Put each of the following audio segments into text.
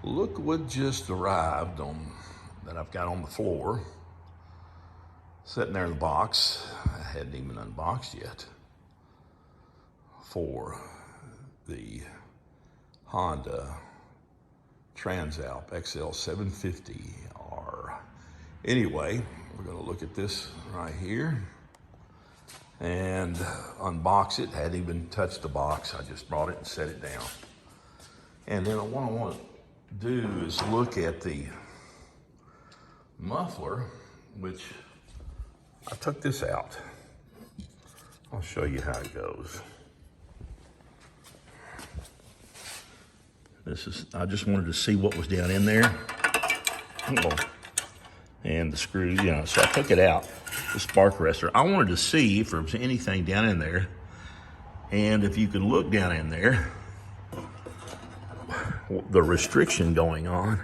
Look what just arrived on that I've got on the floor, sitting there in the box. I hadn't even unboxed yet, for the Honda Transalp XL750R. Anyway, we're going to look at this right here and unbox it. Hadn't even touched the box. I just brought it and set it down. And then what I want to do is look at the muffler, which I took this out. I'll show you how it goes. I just wanted to see what was down in there. And the screws, so I took it out, the spark arrestor. I wanted to see if there was anything down in there. And if you could look down in there, the restriction going on,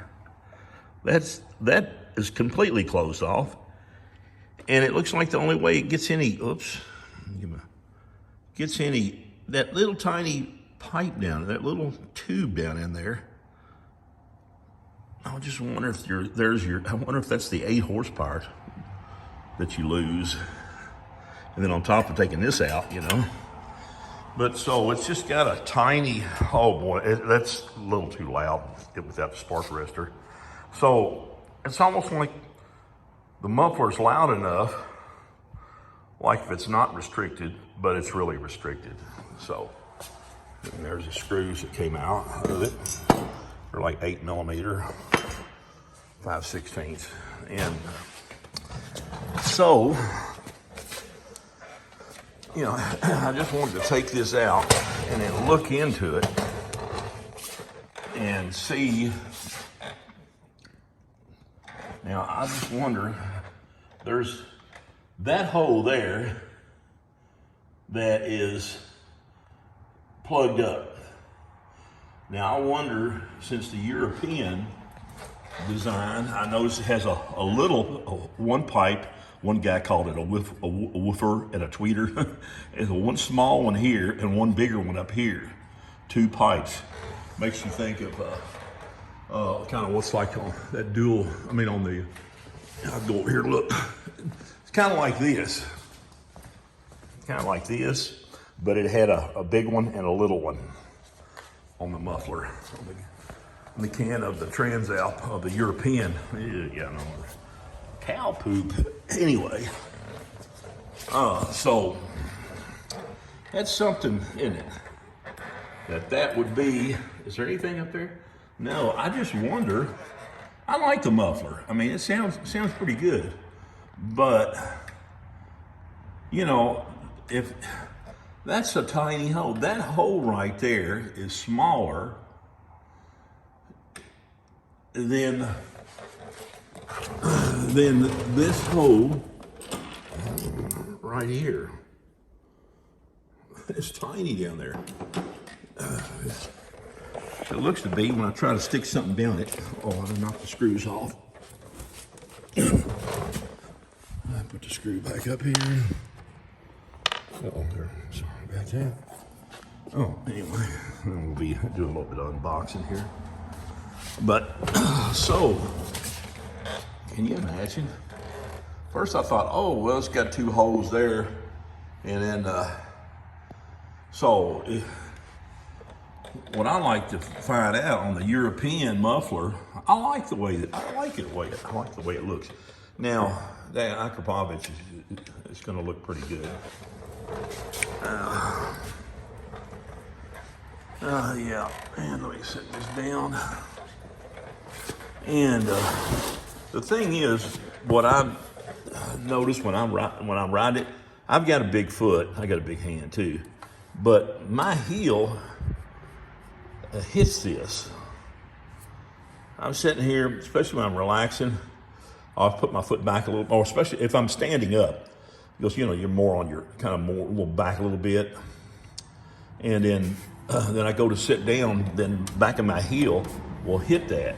that is completely closed off. And it looks like the only way it gets any, that little tiny pipe down, that little tube down in there. I just wonder if I wonder if that's the 8 horsepower that you lose. And then on top of taking this out, But so it's just got a tiny, oh boy, that's a little too loud without the spark arrestor. So it's almost like the muffler's loud enough, like if it's not restricted, but it's really restricted. So and there's the screws that came out of it. They're like 8mm, 5/16. And so, I just wanted to take this out and then look into it and see. Now, I just wonder, there's that hole there that is plugged up. Now, I wonder, since the European design, I noticed it has a one pipe. One guy called it a woofer and a tweeter. There's one small one here and one bigger one up here. 2 pipes. Makes you think of kind of what's like on that dual, on the, I'll go over here, look. It's kind of like this. But it had a big one and a little one on the muffler. On the can of the Transalp of the European. Cow poop. Anyway, so that's something in it. That would be, is there anything up there? No, I just wonder. I like the muffler. It sounds pretty good. But, if that's a tiny hole, that hole right there is smaller than this hole right here. It's tiny down there. It looks to be when I try to stick something down it. Oh, I knocked the screws off. I put the screw back up here. Oh, there. Sorry about that. Oh, anyway, we'll be doing a little bit of unboxing here. But so, can you imagine? First I thought, oh, well, it's got 2 holes there. And then, what I like to find out on the European muffler, I like the way it looks. Now, that Akrapovic is going to look pretty good. Yeah, and let me set this down. And the thing is, what I've noticed when I ride it, I've got a big foot. I got a big hand too, but my heel hits this. I'm sitting here, especially when I'm relaxing. I'll put my foot back a little, or especially if I'm standing up, because you're more on your a little back a little bit, and then I go to sit down, then back of my heel will hit that.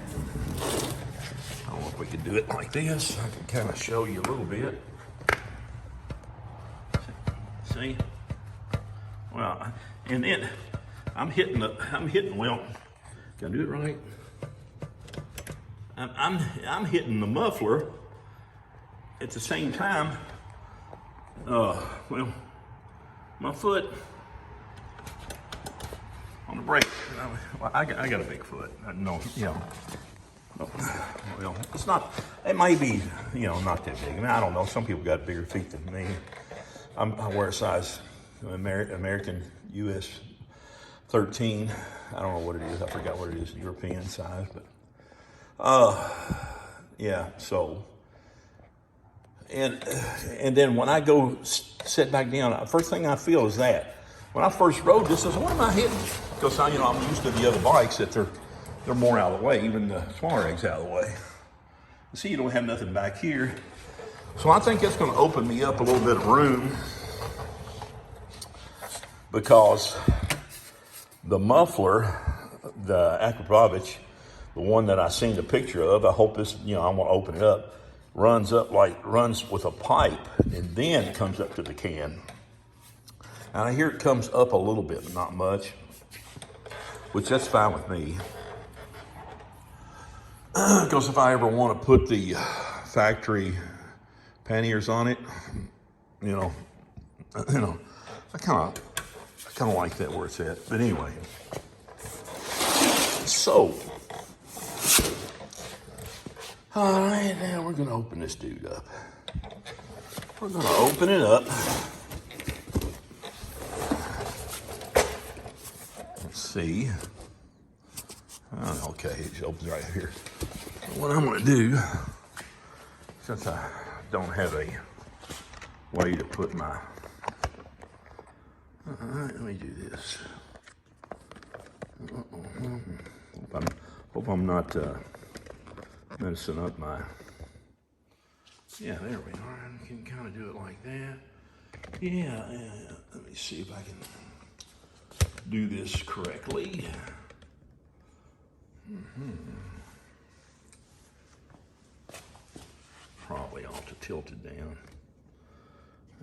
I don't know if we can do it like this. I can kind of show you a little bit. See? Well, and then I'm hitting, well, can I do it right? I'm hitting the muffler at the same time. Well, my foot on the brake. Well, I got a big foot. No, you know. Well, it's not. It might be, you know, not that big. I mean, I don't know. Some people got bigger feet than me. I wear a size American US 13. I don't know what it is. I forgot what it is. European size, but yeah. So, and then when I go sit back down, first thing I feel is that when I first rode this, I was, what am I hitting? Because I'm used to the other bikes that they're more out of the way, even the smaller eggs out of the way. See, you don't have nothing back here. So I think it's going to open me up a little bit of room, because the muffler, the Akrapovic, the one that I seen the picture of, I hope this, you know, I want to open it up, runs with a pipe and then comes up to the can. And I hear it comes up a little bit, but not much, which that's fine with me. Because if I ever want to put the factory panniers on it, you know, I kind of like that where it's at. But anyway, so all right, now we're gonna open this dude up. We're gonna open it up. Let's see. Okay, it opens right here. What I'm gonna do, since I don't have a way to put my, let me do this. Hope I'm not messing up my, yeah, there we are. I can kind of do it like that. Yeah, let me see if I can do this correctly. Probably ought to tilt it down.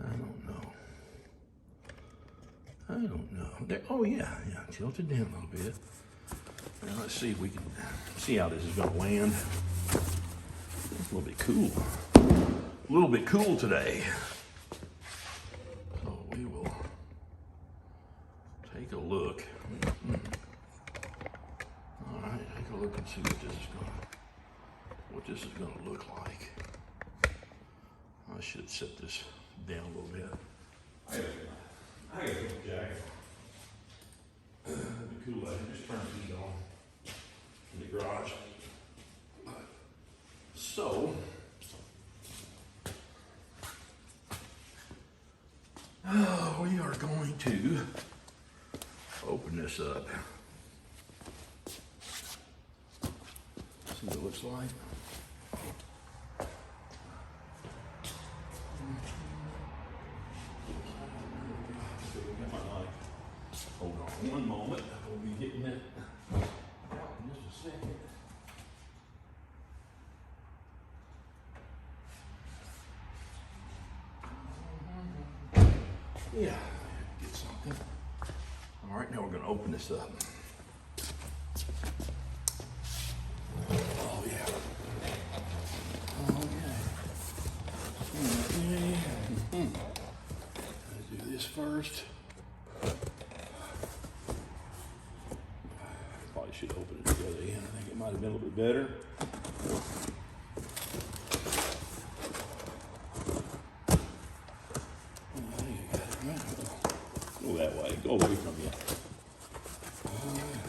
I don't know. There, oh yeah, tilt it down a little bit. Now let's see if we can see how this is going to land. It's a little bit cool. A little bit cool today. So we will take a look. All right, take a look and see what this is going to look like. I should set this down a little bit. I got a cool jacket. That'd be cool. I can just turn the heat on in the garage. So, we are going to open this up. See what it looks like. Hold on one moment. We'll be getting it out in just a second. Yeah, get something. All right, now we're going to open this up. Oh, yeah. Okay. Let's do this first. Probably should open it together again. I think it might have been a little bit better. Go that way. Go away from you. All right.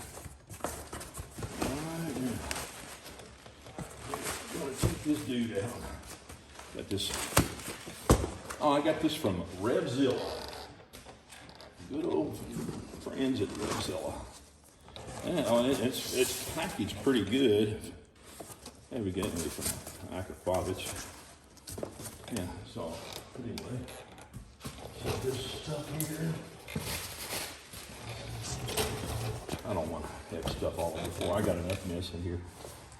I'm going to take this dude out. Got this. Oh, I got this from Revzilla. Good old friends at Revzilla. Yeah, it's packaged pretty good. There we go, from Akrapovic. Yeah, so anyway, put this stuff here. I don't want to have stuff all over the floor. I got enough mess in here.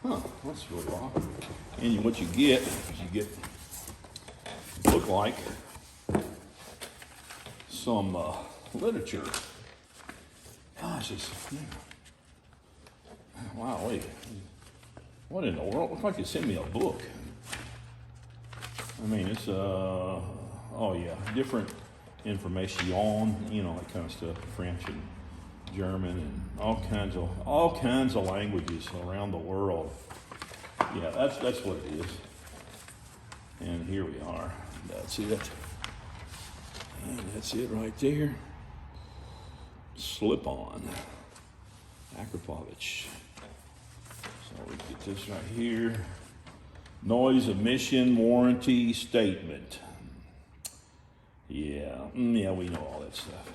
Huh, that's really odd. And what you get is look like some literature. Gosh, it's, wow, wait. What in the world? Looks like you sent me a book. I mean, it's oh yeah, different information, you know, that kind of stuff, French and German and all kinds of languages around the world. Yeah, that's what it is. And here we are. That's it. And that's it right there. Slip on. Akrapovic. So we get this right here. Noise emission warranty statement. Yeah, yeah, we know all that stuff.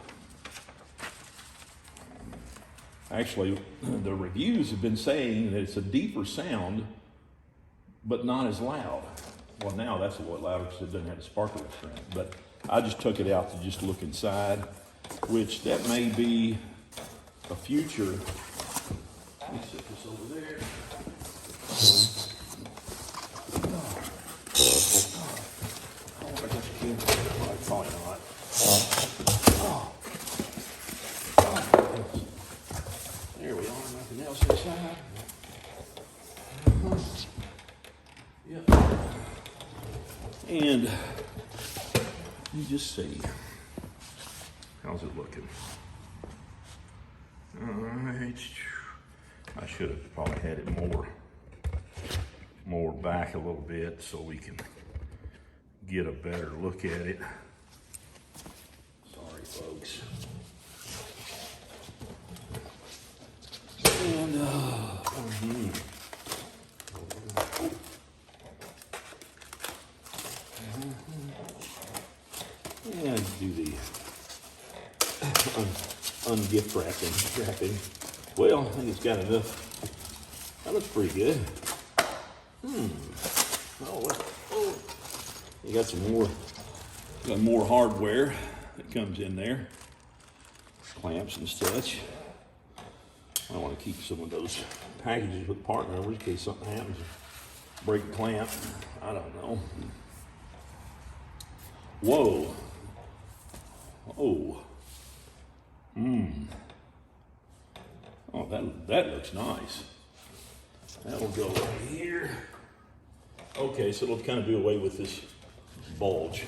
Actually, the reviews have been saying that it's a deeper sound, but not as loud. Well, now that's a lot louder because it doesn't have a spark arrestor in it. But I just took it out to just look inside, which that may be a future. Let me set this over there. Oh, I got the camera. Probably not. There we are. Nothing else inside. Yep. And you just see. How's it looking? All right. I should have probably had it more back a little bit so we can get a better look at it. Sorry, folks. And yeah, do the ungift wrapping. Well, I think it's got enough. That looks pretty good. Oh, you got some more. Got more hardware that comes in there. Clamps and such. I want to keep some of those packages with part numbers in case something happens. Break a clamp. I don't know. Whoa. Oh. Oh, that looks nice. That will go right here. Okay, so it'll kind of do away with this bulge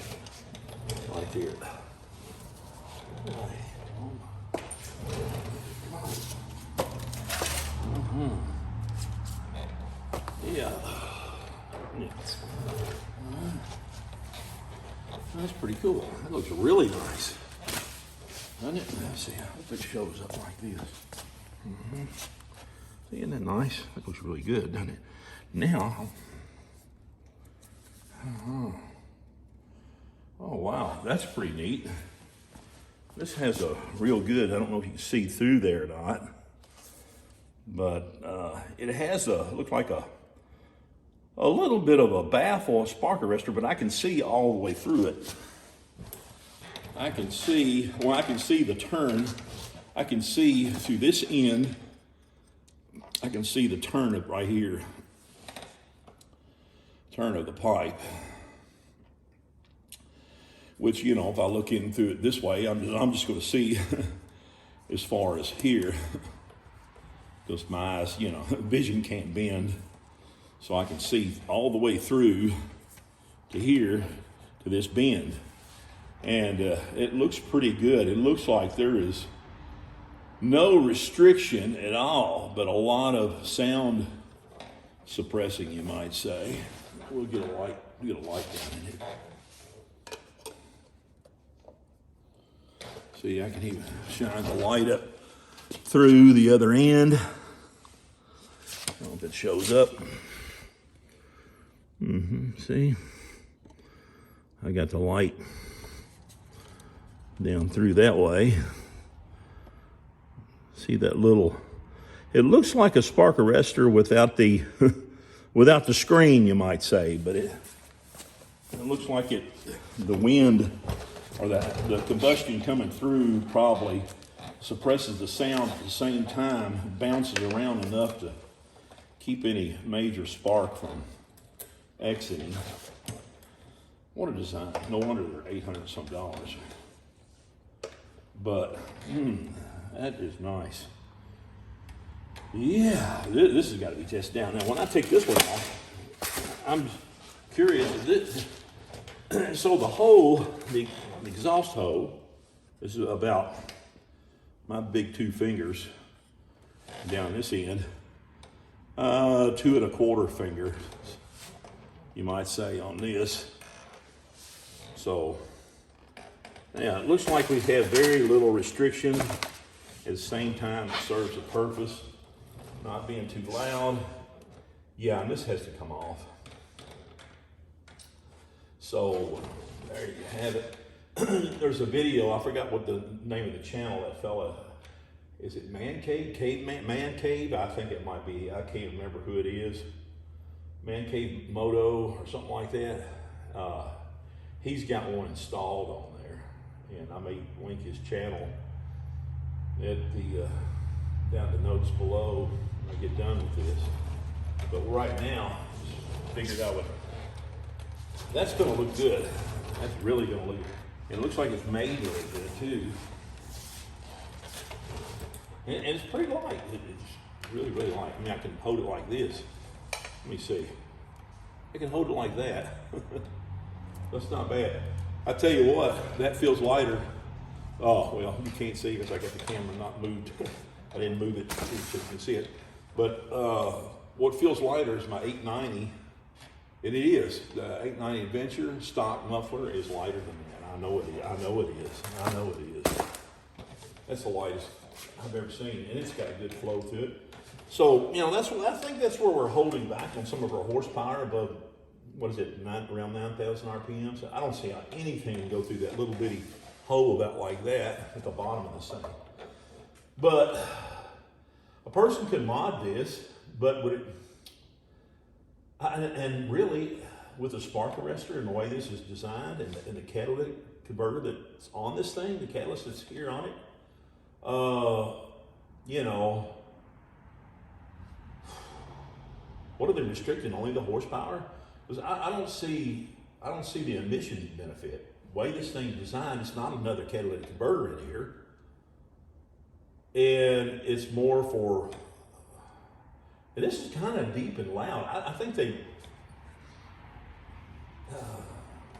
right there. Yeah. That's pretty cool. That looks really nice, doesn't it? Let's see. I hope it shows up like this. See, isn't that nice? That looks really good, doesn't it? Now, oh wow, that's pretty neat. This has a real good, I don't know if you can see through there or not, but it has looks like a little bit of a baffle, a spark arrestor, but I can see all the way through it. I can see the turn. I can see through this end. I can see the turn of right here. Turn of the pipe. Which, you know, if I look in through it this way, I'm just going to see as far as here. Because my eyes, you know, vision can't bend. So I can see all the way through to here, to this bend. And it looks pretty good. It looks like there is no restriction at all, but a lot of sound suppressing, you might say. We'll get a light down in here. See, I can even shine the light up through the other end. I don't know if it shows up. See? I got the light down through that way. See that little, it looks like a spark arrestor without the without the screen, you might say, but it looks like the wind or the combustion coming through probably suppresses the sound at the same time, bounces around enough to keep any major spark from exiting. What a design. No wonder they're $800 some. But that is nice. Yeah, this has got to be tested down. Now, when I take this one off, I'm curious. So the hole, the exhaust hole, this is about my big 2 fingers down this end, 2 1/4 fingers, you might say, on this. So, yeah, it looks like we have very little restriction. At the same time, it serves a purpose, not being too loud. Yeah, and this has to come off. So, there you have it. There's a video, I forgot what the name of the channel, that fella, is it Man Cave? Man Cave? I think it might be. I can't remember who it is. Man Cave Moto or something like that. He's got one installed on there, and I may link his channel at the down the notes below when I get done with this. But right now, just figured out what that's going to look good. That's really going to look. It looks like it's made really good too. And it's pretty light. It's really, really light. I mean, I can hold it like this. Let me see. I can hold it like that. That's not bad. I tell you what, that feels lighter. Oh, well, you can't see because I got the camera not moved. I didn't move it so you can see it. But what feels lighter is my 890. And it is. The 890 Adventure stock muffler is lighter than that. I know it is. I know it is. I know it is. That's the lightest I've ever seen, and it's got a good flow to it. So, you know, I think that's where we're holding back on some of our horsepower above, what is it, around 9,000 RPMs. I don't see how anything can go through that little bitty hole about like that at the bottom of this thing. But a person could mod this, but would it, and really, with the spark arrestor and the way this is designed, and the catalytic converter that's on this thing, the catalyst that's here on it, you know, what are they restricting? Only the horsepower? Because I don't see the emission benefit. The way this thing's designed, it's not another catalytic converter in here, and it's more for. And this is kind of deep and loud. I think they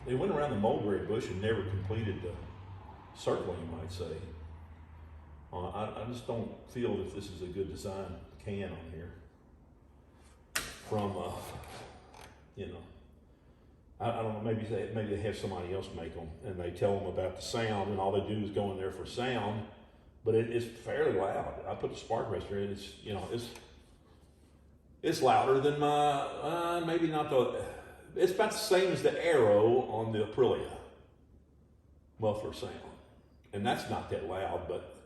went around the mulberry bush and never completed the circle, you might say. I just don't feel that this is a good design can on here. From, you know, I don't know, maybe they have somebody else make them and they tell them about the sound and all they do is go in there for sound, but it's fairly loud. I put the spark arrestor in, it's, you know, it's louder than my, maybe not it's about the same as the Arrow on the Aprilia muffler sound. And that's not that loud, but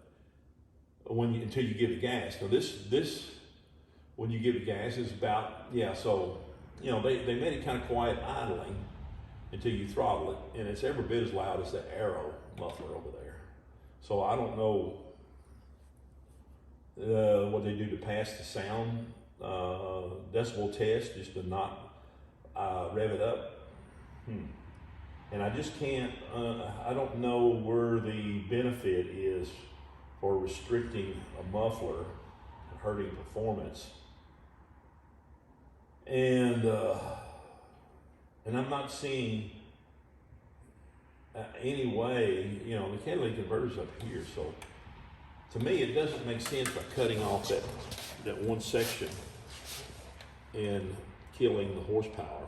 until you give it gas. Now this, when you give it gas is about, yeah, so, you know, they made it kind of quiet idling until you throttle it, and it's every bit as loud as the Arrow muffler over there. So I don't know what they do to pass the sound decibel test just to not rev it up. And I just can't, I don't know where the benefit is for restricting a muffler and hurting performance. And I'm not seeing any way, you know, the catalytic converter's up here, so to me it doesn't make sense by cutting off that one section and killing the horsepower.